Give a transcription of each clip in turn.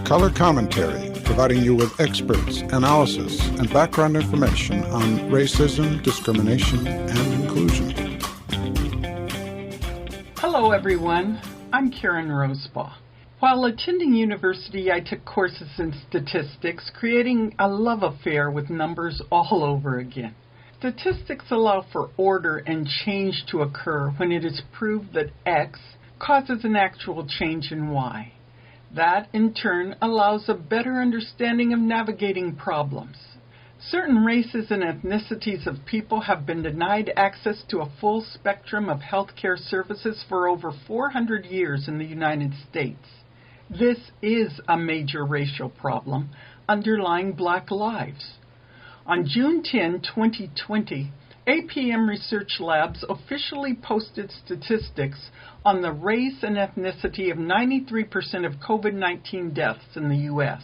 Color Commentary, providing you with experts, analysis, and background information on racism, discrimination, and inclusion. Hello, everyone. I'm Karen Rosebaugh. While attending university, I took courses in statistics, creating a love affair with numbers all over again. Statistics allow for order and change to occur when it is proved that X causes an actual change in Y. That, in turn, allows a better understanding of navigating problems. Certain races and ethnicities of people have been denied access to a full spectrum of healthcare services for over 400 years in the United States. This is a major racial problem underlying Black lives. On June 10, 2020, APM Research Labs officially posted statistics on the race and ethnicity of 93% of COVID-19 deaths in the U.S.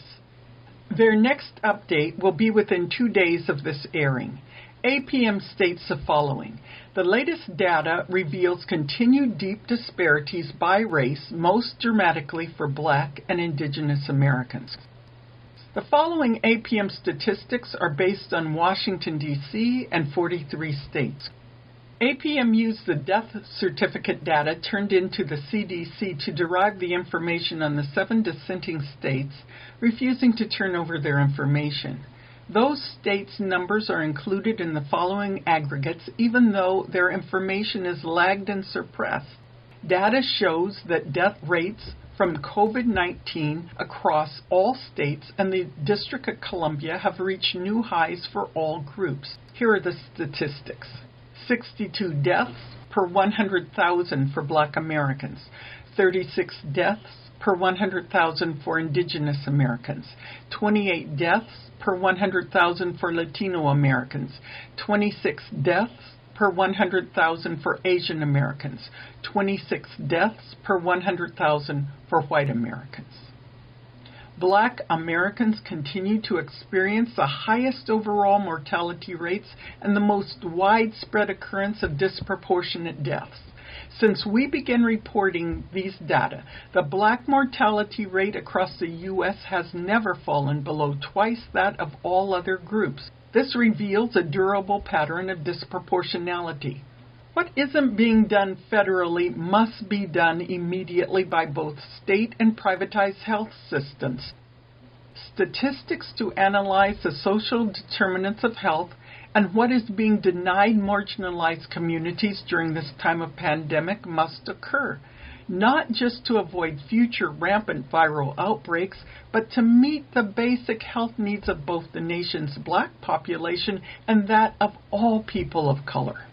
Their next update will be within 2 days of this airing. APM states the following: the latest data reveals continued deep disparities by race, most dramatically for Black and Indigenous Americans. The following APM statistics are based on Washington, D.C. and 43 states. APM used the death certificate data turned into the CDC to derive the information on the 7 dissenting states refusing to turn over their information. Those states' numbers are included in the following aggregates, even though their information is lagged and suppressed. Data shows that death rates from COVID-19 across all states and the District of Columbia have reached new highs for all groups. Here are the statistics. 62 deaths per 100,000 for Black Americans, 36 deaths per 100,000 for Indigenous Americans, 28 deaths per 100,000 for Latino Americans, 26 deaths per 100,000 for Asian Americans, 26 deaths per 100,000 for white Americans. Black Americans continue to experience the highest overall mortality rates and the most widespread occurrence of disproportionate deaths. Since we began reporting these data, the Black mortality rate across the U.S. has never fallen below twice that of all other groups. This reveals a durable pattern of disproportionality. What isn't being done federally must be done immediately by both state and privatized health systems. Statistics to analyze the social determinants of health and what is being denied marginalized communities during this time of pandemic must occur, not just to avoid future rampant viral outbreaks, but to meet the basic health needs of both the nation's Black population and that of all people of color.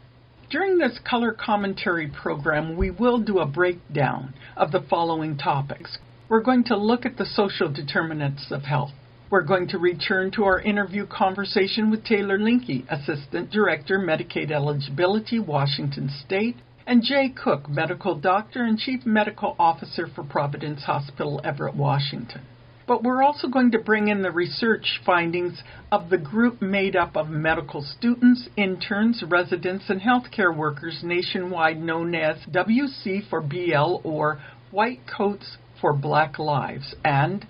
During this color commentary program, we will do a breakdown of the following topics. We're going to look at the social determinants of health. We're going to return to our interview conversation with Taylor Linke, Assistant Director, Medicaid Eligibility, Washington State, and Jay Cook, Medical Doctor and Chief Medical Officer for Providence Hospital of Everett, Washington. But we're also going to bring in the research findings of the group made up of medical students, interns, residents, and healthcare workers nationwide known as WC for BL, or White Coats for Black Lives. And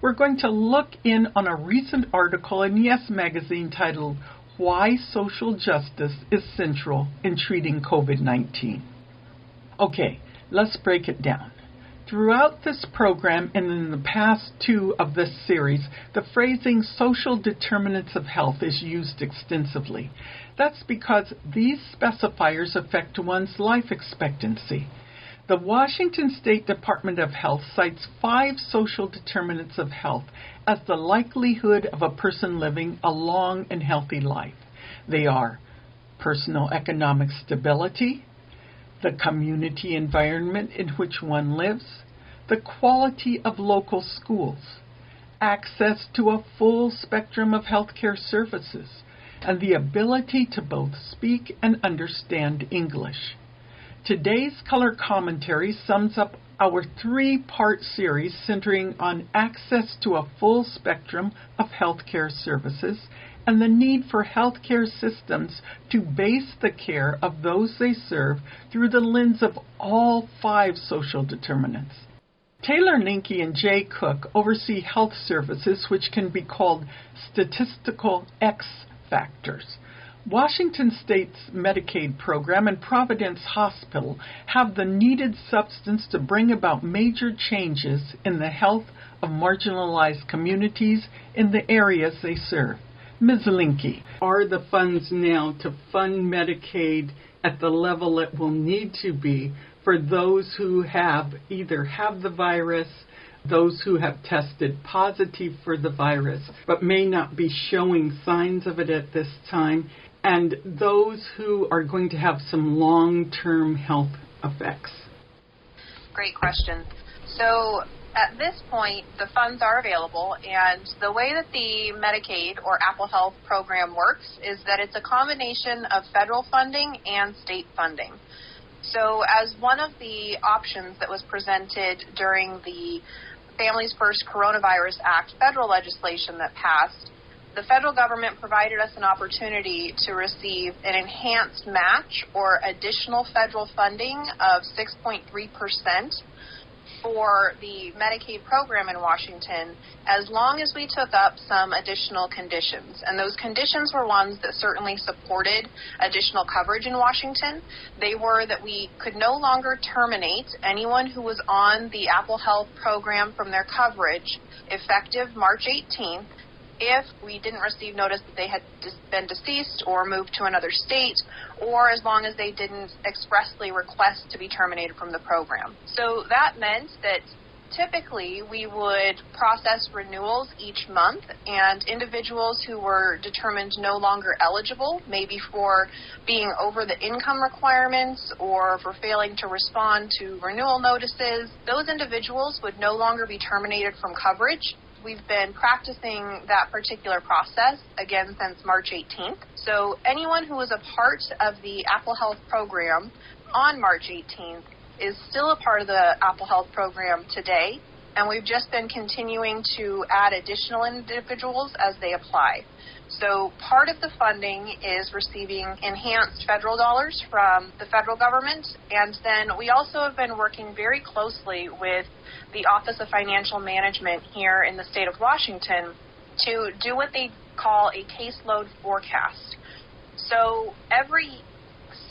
we're going to look in on a recent article in Yes Magazine titled Why Social Justice is Central in Treating COVID-19. Okay, let's break it down. Throughout this program and in the past 2 of this series, the phrasing social determinants of health is used extensively. That's because these specifiers affect one's life expectancy. The Washington State Department of Health cites 5 social determinants of health as the likelihood of a person living a long and healthy life. They are personal economic stability, the community environment in which one lives, the quality of local schools, access to a full spectrum of healthcare services, and the ability to both speak and understand English. Today's color commentary sums up our 3-part series centering on access to a full spectrum of healthcare services and the need for healthcare systems to base the care of those they serve through the lens of all 5 social determinants. Taylor Ninke and Jay Cook oversee health services which can be called statistical X factors. Washington State's Medicaid program and Providence Hospital have the needed substance to bring about major changes in the health of marginalized communities in the areas they serve. Ms. Linke, are the funds now to fund Medicaid at the level it will need to be for those who either have the virus, those who have tested positive for the virus but may not be showing signs of it at this time, and those who are going to have some long-term health effects? Great question. So at this point, the funds are available, and the way that the Medicaid or Apple Health program works is that it's a combination of federal funding and state funding. So as one of the options that was presented during the Families First Coronavirus Act federal legislation that passed, the federal government provided us an opportunity to receive an enhanced match or additional federal funding of 6.3% for the Medicaid program in Washington, as long as we took up some additional conditions. And those conditions were ones that certainly supported additional coverage in Washington. They were that we could no longer terminate anyone who was on the Apple Health program from their coverage effective March 18th if we didn't receive notice that they had been deceased or moved to another state, or as long as they didn't expressly request to be terminated from the program. So that meant that typically we would process renewals each month, and individuals who were determined no longer eligible, maybe for being over the income requirements or for failing to respond to renewal notices, those individuals would no longer be terminated from coverage. We've been practicing that particular process, again, since March 18th. So anyone who was a part of the Apple Health program on March 18th is still a part of the Apple Health program today, and we've just been continuing to add additional individuals as they apply. So part of the funding is receiving enhanced federal dollars from the federal government, and then we also have been working very closely with the Office of Financial Management here in the state of Washington to do what they call a caseload forecast. So every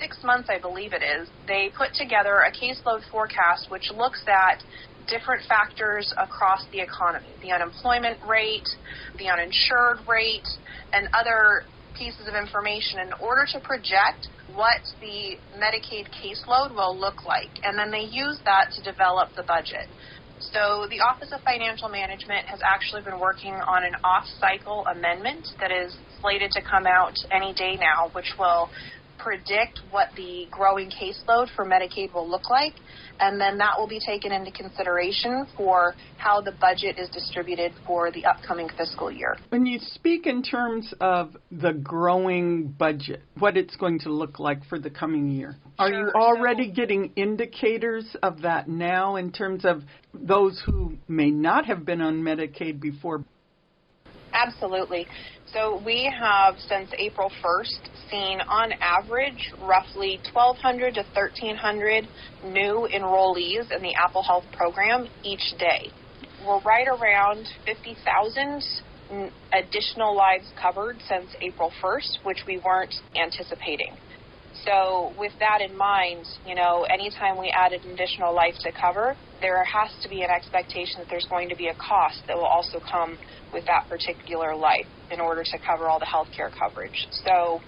6 months, I believe it is, they put together a caseload forecast which looks at different factors across the economy, the unemployment rate, the uninsured rate, and other pieces of information in order to project what the Medicaid caseload will look like. And then they use that to develop the budget. So the Office of Financial Management has actually been working on an off-cycle amendment that is slated to come out any day now, which will predict what the growing caseload for Medicaid will look like, and then that will be taken into consideration for how the budget is distributed for the upcoming fiscal year. When you speak in terms of the growing budget, what it's going to look like for the coming year, are you already getting indicators of that now in terms of those who may not have been on Medicaid before? Absolutely. So we have, since April 1st, seen on average roughly 1,200 to 1,300 new enrollees in the Apple Health program each day. We're right around 50,000 additional lives covered since April 1st, which we weren't anticipating. So with that in mind, anytime we add an additional life to cover, there has to be an expectation that there's going to be a cost that will also come with that particular life in order to cover all the health care coverage. So,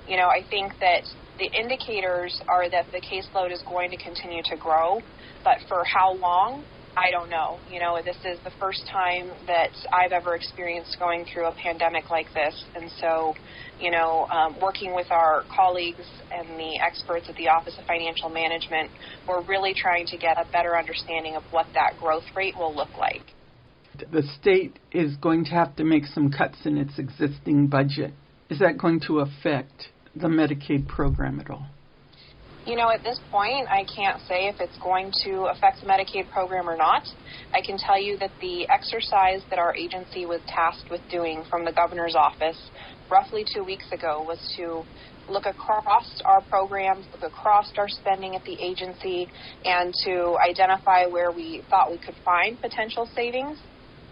I think that the indicators are that the caseload is going to continue to grow, but for how long, I don't know. This is the first time that I've ever experienced going through a pandemic like this, and so, working with our colleagues and the experts at the Office of Financial Management, we're really trying to get a better understanding of what that growth rate will look like. The state is going to have to make some cuts in its existing budget. Is that going to affect the Medicaid program at all? At this point, I can't say if it's going to affect the Medicaid program or not. I can tell you that the exercise that our agency was tasked with doing from the governor's office roughly 2 weeks ago was to look across our programs, look across our spending at the agency, and to identify where we thought we could find potential savings.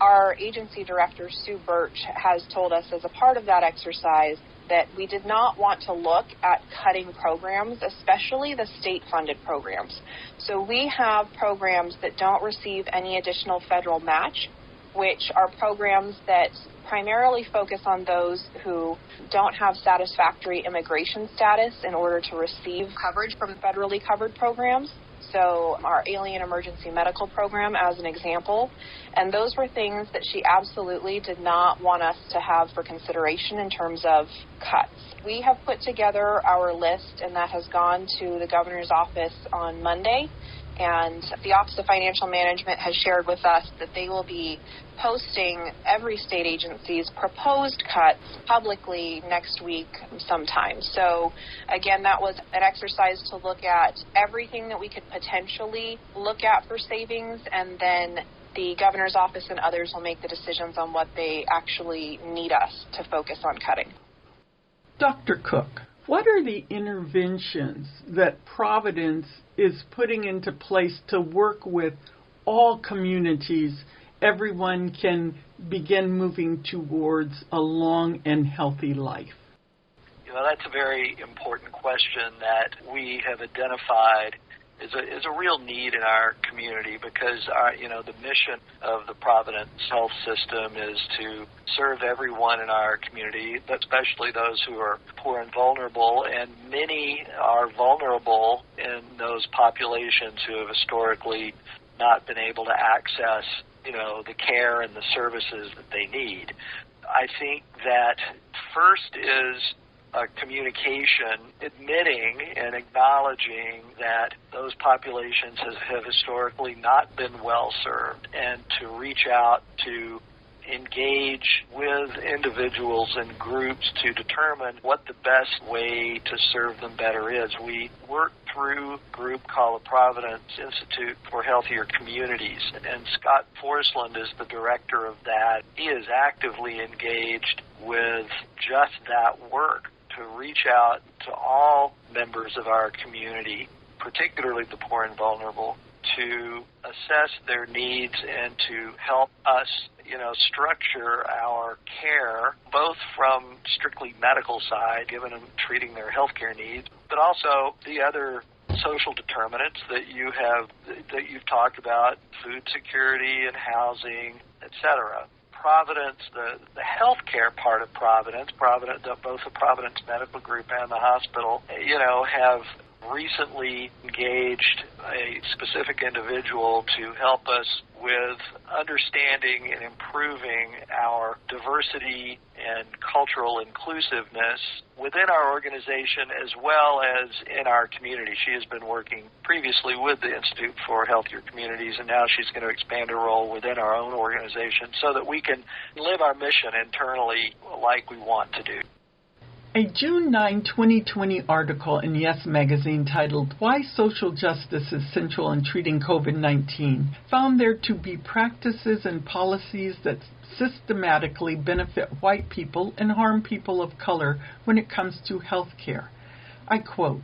Our agency director, Sue Birch, has told us as a part of that exercise that we did not want to look at cutting programs, especially the state-funded programs. So we have programs that don't receive any additional federal match, which are programs that primarily focus on those who don't have satisfactory immigration status in order to receive coverage from federally covered programs. So our Alien Emergency Medical Program as an example. And those were things that she absolutely did not want us to have for consideration in terms of cuts. We have put together our list, and that has gone to the governor's office on Monday. And the Office of Financial Management has shared with us that they will be posting every state agency's proposed cuts publicly next week sometime. So, again, that was an exercise to look at everything that we could potentially look at for savings, and then the governor's office and others will make the decisions on what they actually need us to focus on cutting. Dr. Cook, what are the interventions that Providence is putting into place to work with all communities? Everyone can begin moving towards a long and healthy life. That's a very important question that we have identified is a real need in our community, because the mission of the Providence health system is to serve everyone in our community, but especially those who are poor and vulnerable, and many are vulnerable in those populations who have historically not been able to access the care and the services that they need. I think that first is communication, admitting and acknowledging that those populations have historically not been well served, and to reach out to engage with individuals and groups to determine what the best way to serve them better is. We work through a group called the Providence Institute for Healthier Communities, and Scott Forsland is the director of that. He is actively engaged with just that work, to reach out to all members of our community, particularly the poor and vulnerable, to assess their needs and to help us, structure our care, both from strictly medical side, given them treating their healthcare needs, but also the other social determinants that you've talked about, food security and housing, etc. Providence, the healthcare part of Providence, both the Providence Medical Group and the hospital, have recently engaged a specific individual to help us with understanding and improving our diversity and cultural inclusiveness within our organization as well as in our community. She has been working previously with the Institute for Healthier Communities, and now she's going to expand her role within our own organization so that we can live our mission internally like we want to do. A June 9, 2020 article in Yes magazine titled Why Social Justice is Central in Treating COVID-19 found there to be practices and policies that systematically benefit white people and harm people of color when it comes to health care. I quote,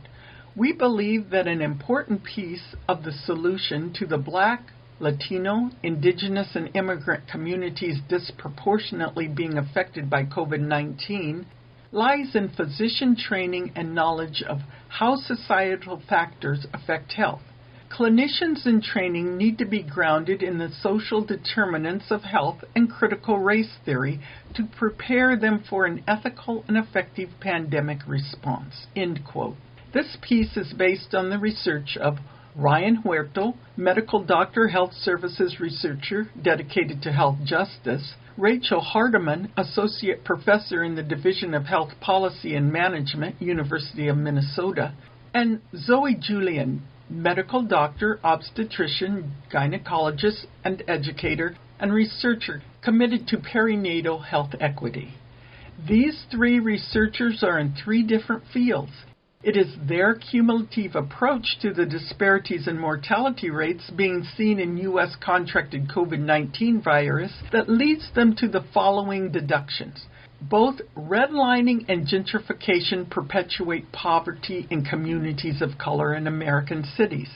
"We believe that an important piece of the solution to the Black, Latino, Indigenous, and immigrant communities disproportionately being affected by COVID-19 lies in physician training and knowledge of how societal factors affect health. Clinicians in training need to be grounded in the social determinants of health and critical race theory to prepare them for an ethical and effective pandemic response." End quote. This piece is based on the research of Ryan Huerto, medical doctor, health services researcher dedicated to health justice, Rachel Hardiman, associate professor in the Division of Health Policy and Management, University of Minnesota, and Zoe Julian, medical doctor, obstetrician, gynecologist, and educator and researcher committed to perinatal health equity. These three researchers are in three different fields. It is their cumulative approach to the disparities in mortality rates being seen in U.S. contracted COVID-19 virus that leads them to the following deductions. Both redlining and gentrification perpetuate poverty in communities of color in American cities.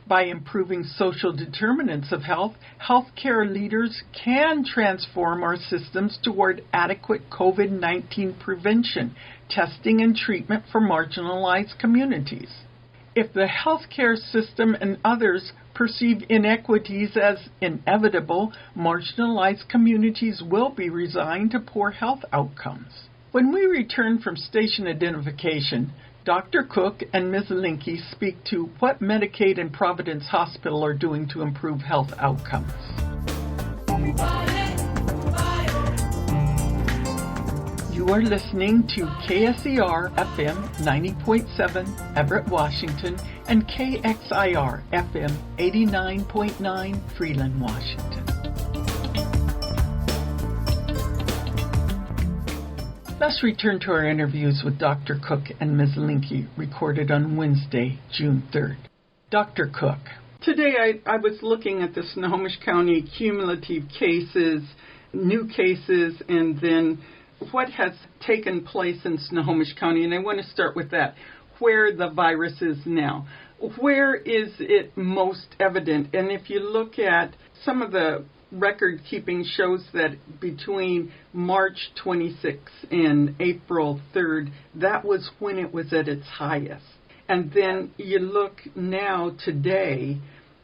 By improving social determinants of health, healthcare leaders can transform our systems toward adequate COVID-19 prevention, testing, and treatment for marginalized communities. If the healthcare system and others perceive inequities as inevitable, marginalized communities will be resigned to poor health outcomes. When we return from station identification, Dr. Cook and Ms. Linke speak to what Medicaid and Providence Hospital are doing to improve health outcomes. You are listening to KSER FM 90.7 Everett, Washington, and KXIR FM 89.9 Freeland, Washington. Let's return to our interviews with Dr. Cook and Ms. Linke, recorded on Wednesday, June 3rd. Dr. Cook, today I was looking at the Snohomish County cumulative cases, new cases, and then what has taken place in Snohomish County, and I want to start with that, where the virus is now. Where is it most evident? And if you look at some of the record keeping shows that between March 26th and April 3rd, that was when it was at its highest. And then you look now today,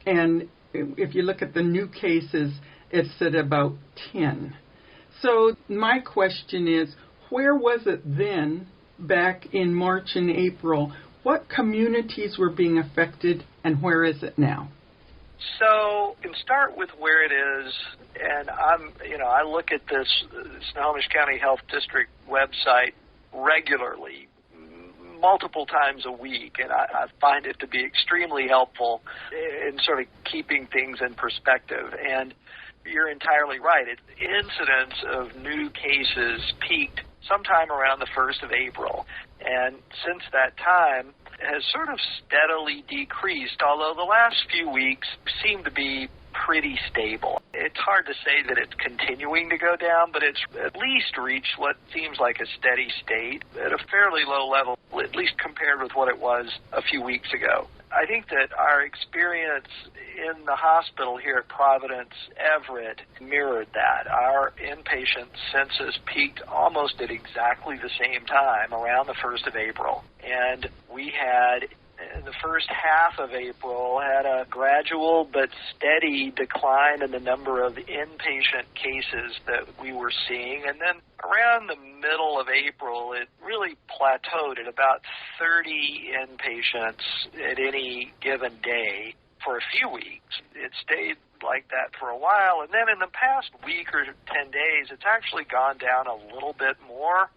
and if you look at the new cases, it's at about 10. So my question is, where was it then, back in March and April? What communities were being affected, and where is it now? So, you can start with where it is, and I look at this Snohomish County Health District website regularly, multiple times a week, and I find it to be extremely helpful in sort of keeping things in perspective. And you're entirely right. Incidence of new cases peaked sometime around the 1st of April. And since that time has sort of steadily decreased, although the last few weeks seem to be pretty stable. It's hard to say that it's continuing to go down, but it's at least reached what seems like a steady state at a fairly low level, at least compared with what it was a few weeks ago. I think that our experience in the hospital here at Providence Everett mirrored that. Our inpatient census peaked almost at exactly the same time, around the 1st of April. And we had, in the first half of April, had a gradual but steady decline in the number of inpatient cases that we were seeing. And then around the middle of April, it really plateaued at about 30 inpatients at any given day for a few weeks. It stayed like that for a while, and then in the past week or 10 days, it's actually gone down a little bit more,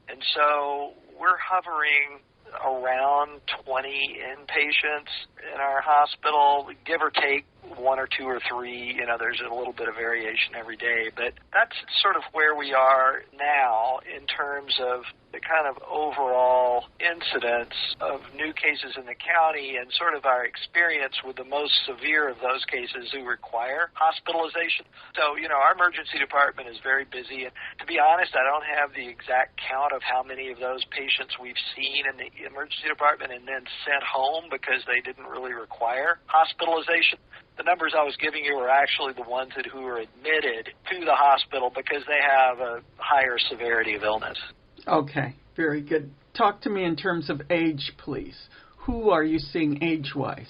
and so we're hovering around 20 inpatients in our hospital, give or take 1 or 2 or 3. There's a little bit of variation every day, but that's sort of where we are now in terms of the kind of overall incidence of new cases in the county and sort of our experience with the most severe of those cases who require hospitalization. So, our emergency department is very busy, and to be honest, I don't have the exact count of how many of those patients we've seen in the emergency department and then sent home because they didn't really require hospitalization. The numbers I was giving you are actually the ones who are admitted to the hospital because they have a higher severity of illness. Okay, very good. Talk to me in terms of age, please. Who are you seeing age-wise?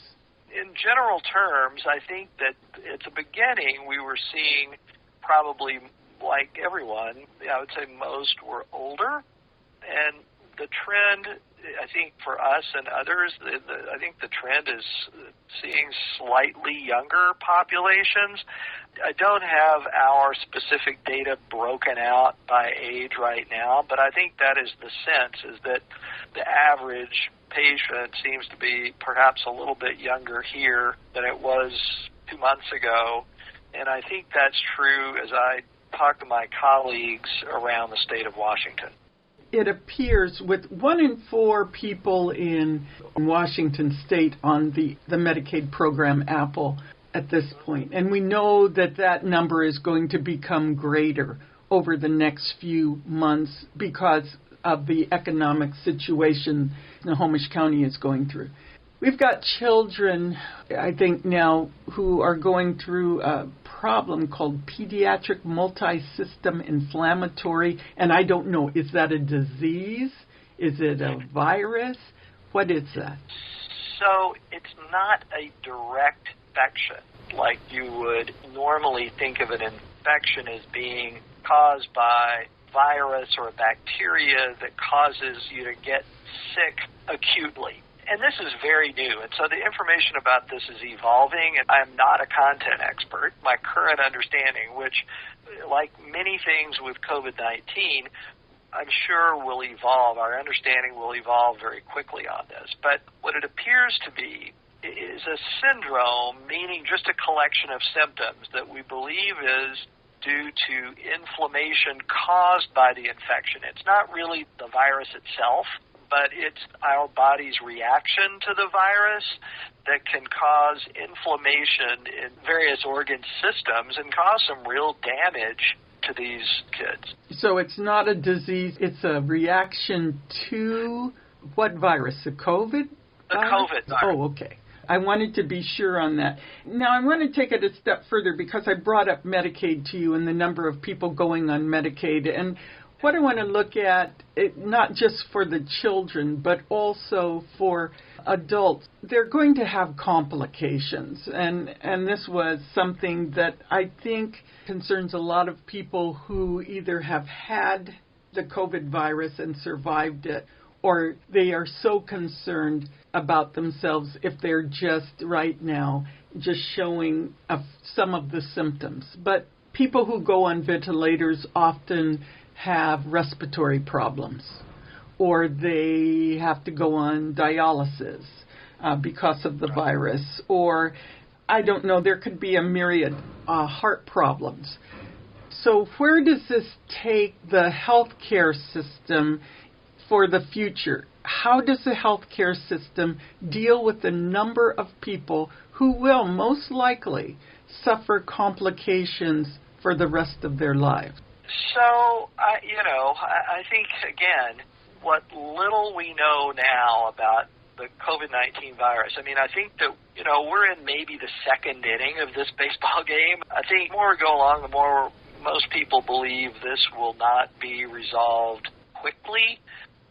In general terms, I think that at the beginning we were seeing probably, like everyone, I would say most were older, and the trend, I think for us and others, I think the trend is seeing slightly younger populations. I don't have our specific data broken out by age right now, but I think that is the sense, is that the average patient seems to be perhaps a little bit younger here than it was 2 months ago, and I think that's true as I talk to my colleagues around the state of Washington. It appears with 1 in 4 people in Washington state on the Medicaid program, Apple, at this point. And we know that number is going to become greater. over the next few months because of the economic situation Snohomish County is going through. We've got children, I think now, who are going through a problem called pediatric multi-system inflammatory, and I don't know, is that a disease? Is it a virus? What is that? So it's not a direct infection like you would normally think of an infection as being caused by virus or a bacteria that causes you to get sick acutely. And this is very new, and so the information about this is evolving, and I'm not a content expert. My current understanding, which, like many things with COVID-19, I'm sure will evolve. Our understanding will evolve very quickly on this. But what it appears to be is a syndrome, meaning just a collection of symptoms that we believe is due to inflammation caused by the infection. It's not really the virus itself, but it's our body's reaction to the virus that can cause inflammation in various organ systems and cause some real damage to these kids. So it's not a disease, it's a reaction to what virus? The COVID virus? The COVID virus. Oh, okay. I wanted to be sure on that. Now, I want to take it a step further because I brought up Medicaid to you and the number of people going on Medicaid. And what I want to look at, not just for the children, but also for adults, they're going to have complications. And this was something that I think concerns a lot of people who either have had the COVID virus and survived it, or they are so concerned about themselves if they're just right now just showing some of the symptoms. But people who go on ventilators often have respiratory problems, or they have to go on dialysis because of the virus, or I don't know, there could be a myriad heart problems. So where does this take the healthcare system for the future? How does the healthcare system deal with the number of people who will most likely suffer complications for the rest of their lives? So, I think, again, what little we know now about the COVID-19 virus, I think that, we're in maybe the second inning of this baseball game. I think the more we go along, the more most people believe this will not be resolved quickly.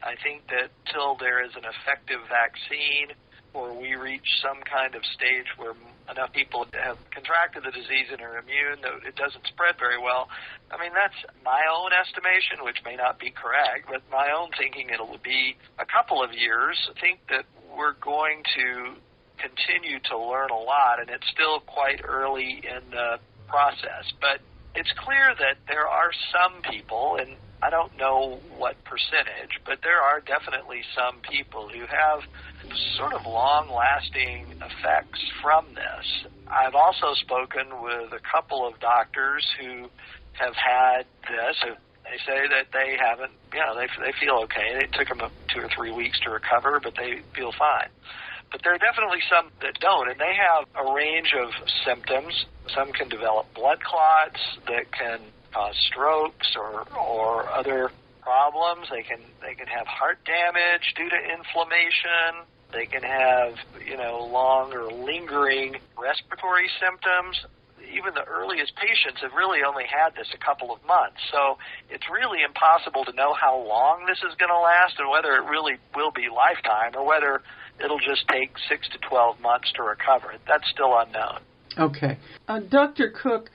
I think that till there is an effective vaccine or we reach some kind of stage where enough people have contracted the disease and are immune that it doesn't spread very well, that's my own estimation, which may not be correct, but my own thinking it'll be a couple of years. I think that we're going to continue to learn a lot, and it's still quite early in the process. But it's clear that there are some people, and I don't know what percentage, but there are definitely some people who have sort of long-lasting effects from this. I've also spoken with a couple of doctors who have had this. They say that they haven't, they feel okay. It took them 2 or 3 weeks to recover, but they feel fine. But there are definitely some that don't, and they have a range of symptoms. Some can develop blood clots that can cause strokes or other problems. They can have heart damage due to inflammation. They can have, long or lingering respiratory symptoms. Even the earliest patients have really only had this a couple of months. So it's really impossible to know how long this is going to last and whether it really will be lifetime or whether it'll just take 6 to 12 months to recover. That's still unknown. Okay. Dr. Cook,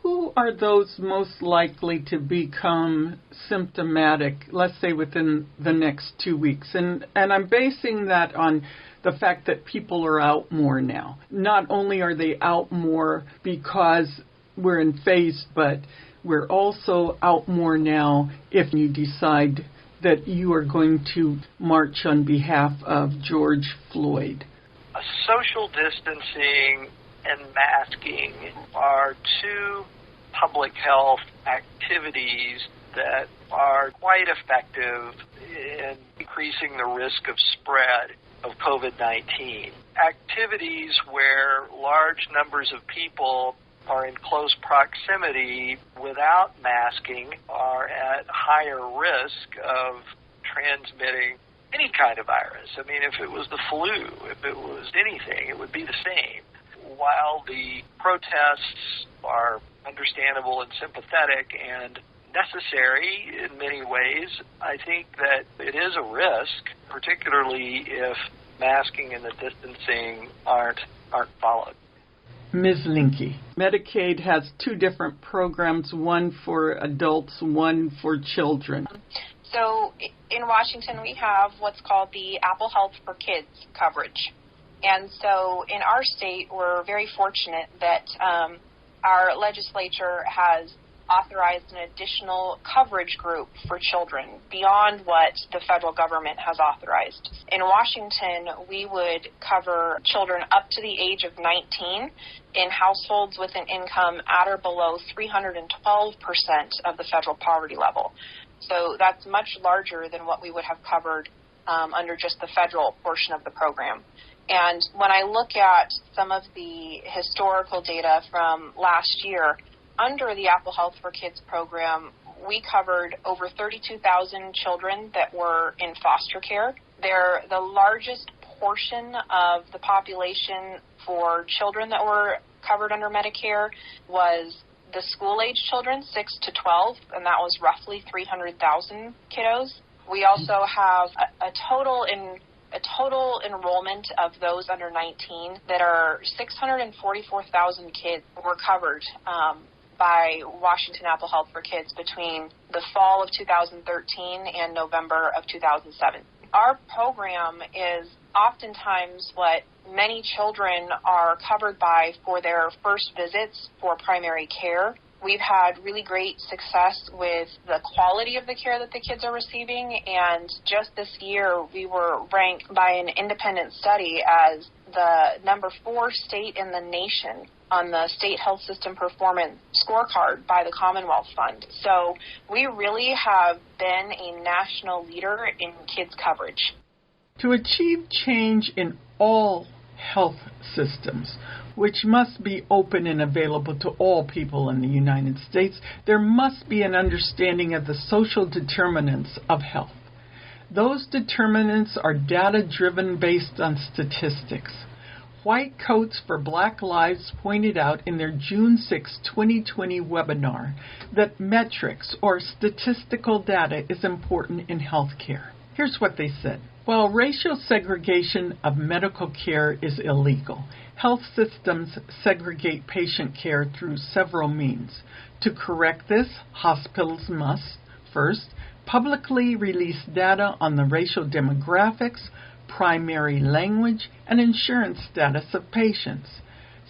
who are those most likely to become symptomatic, let's say within the next 2 weeks? And I'm basing that on the fact that people are out more now. Not only are they out more because we're in phase, but we're also out more now if you decide that you are going to march on behalf of George Floyd. Social distancing and masking are two public health activities that are quite effective in decreasing the risk of spread of COVID-19. Activities where large numbers of people are in close proximity without masking are at higher risk of transmitting any kind of virus. I mean, if it was the flu, if it was anything, it would be the same. While the protests are understandable and sympathetic and necessary in many ways, I think that it is a risk, particularly if masking and the distancing aren't followed. Ms. Linke, Medicaid has two different programs, one for adults, one for children. So in Washington, we have what's called the Apple Health for Kids coverage. And so in our state, we're very fortunate that our legislature has authorized an additional coverage group for children beyond what the federal government has authorized. In Washington, we would cover children up to the age of 19 in households with an income at or below 312% of the federal poverty level. So that's much larger than what we would have covered under just the federal portion of the program. And when I look at some of the historical data from last year, under the Apple Health for Kids program, we covered over 32,000 children that were in foster care. They're the largest portion of the population for children that were covered under Medicare was the school-age children, 6 to 12, and that was roughly 300,000 kiddos. We also have a total enrollment of those under 19 that are 644,000 kids were covered by Washington Apple Health for Kids between the fall of 2013 and November of 2007. Our program is oftentimes what many children are covered by for their first visits for primary care. We've had really great success with the quality of the care that the kids are receiving, and just this year we were ranked by an independent study as the number 4 state in the nation on the State Health System Performance Scorecard by the Commonwealth Fund. So we really have been a national leader in kids coverage. To achieve change in all health systems, which must be open and available to all people in the United States, there must be an understanding of the social determinants of health. Those determinants are data-driven based on statistics. White Coats for Black Lives pointed out in their June 6, 2020 webinar that metrics or statistical data is important in healthcare. Here's what they said. While racial segregation of medical care is illegal, health systems segregate patient care through several means. To correct this, hospitals must, first, publicly release data on the racial demographics, primary language, and insurance status of patients.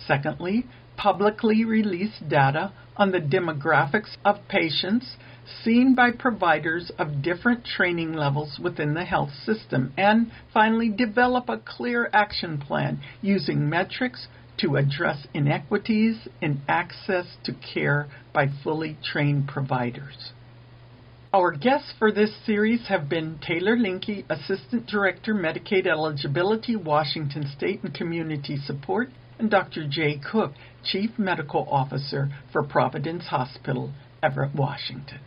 Secondly, publicly release data on the demographics of patients seen by providers of different training levels within the health system. And finally, develop a clear action plan using metrics to address inequities in access to care by fully trained providers. Our guests for this series have been Taylor Linke, Assistant Director, Medicaid Eligibility, Washington State and Community Support, and Dr. Jay Cook, Chief Medical Officer for Providence Hospital, Everett, Washington.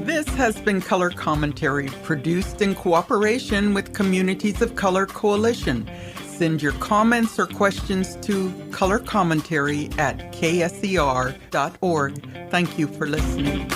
This has been Color Commentary, produced in cooperation with Communities of Color Coalition. Send your comments or questions to colorcommentary@kser.org. Thank you for listening.